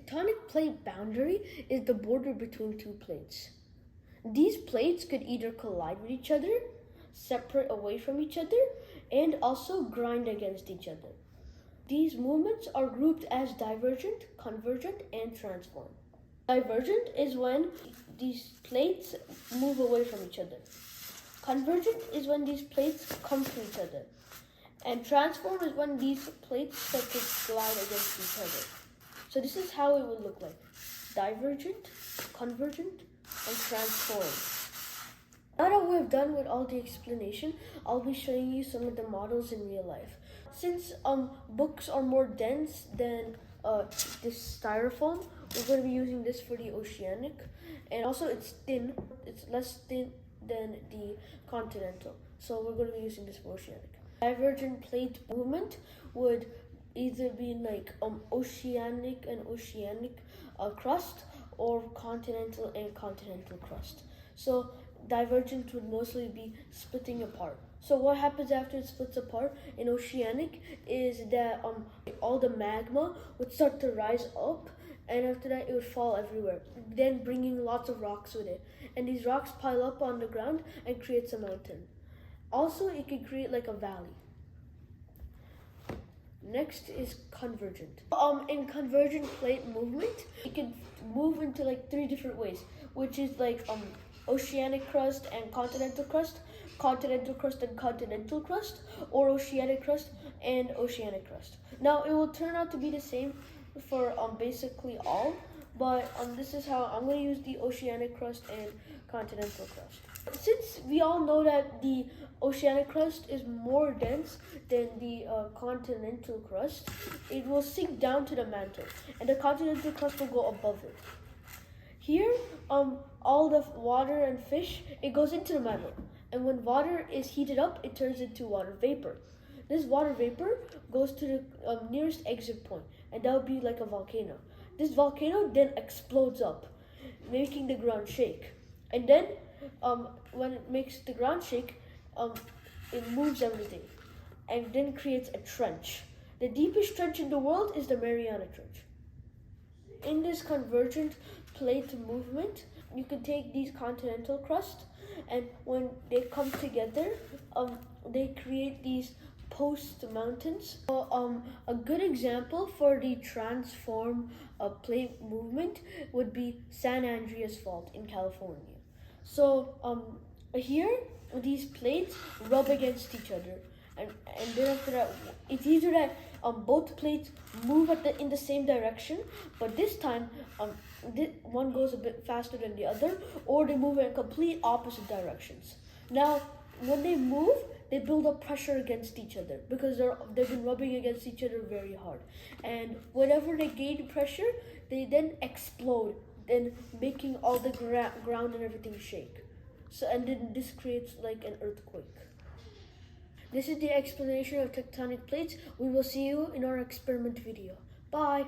Tectonic plate boundary is the border between two plates. These plates could either collide with each other, separate away from each other, and also grind against each other. These movements are grouped as divergent, convergent, and transform. Divergent is when these plates move away from each other. Convergent is when these plates come to each other. And transform is when these plates start to glide against each other. So this is how it would look like. Divergent, convergent, and transform. Now that we're done with all the explanation, I'll be showing you some of the models in real life. Since books are more dense than this styrofoam, we're going to be using this for the oceanic. And also it's thin, it's less thin than the continental. So we're going to be using this for oceanic. Divergent plate movement would either be like oceanic and oceanic crust, or continental and continental crust. So divergent would mostly be splitting apart. So what happens after it splits apart in oceanic is that all the magma would start to rise up, and after that it would fall everywhere, then bringing lots of rocks with it. And these rocks pile up on the ground and creates a mountain. Also, it could create like a valley. Next is convergent. In convergent plate movement, it can move into like 3 different ways, which is like oceanic crust and continental crust and continental crust, or oceanic crust and oceanic crust. Now it will turn out to be the same for basically all, but this is how I'm going to use the oceanic crust and continental crust. Since we all know that the oceanic crust is more dense than the continental crust, it will sink down to the mantle, and the continental crust will go above it. Here, all the water and fish, it goes into the mantle, and when water is heated up, it turns into water vapor. This water vapor goes to the nearest exit point, and that would be like a volcano. This volcano then explodes up, making the ground shake. And then, when it makes the ground shake, it moves everything, and then creates a trench. The deepest trench in the world is the Mariana Trench. In this convergent plate movement, you can take these continental crust, and when they come together, they create these post mountains. So, a good example for the transform plate movement would be San Andreas Fault in California. So here, these plates rub against each other, and then after that, it's either that both plates move in the same direction, but this time one goes a bit faster than the other, or they move in complete opposite directions. Now, when they move, they build up pressure against each other because they've been rubbing against each other very hard. And whenever they gain pressure, they then explode, then making all the ground and everything shake. So, and then this creates like an earthquake. This is the explanation of tectonic plates. We will see you in our experiment video. Bye.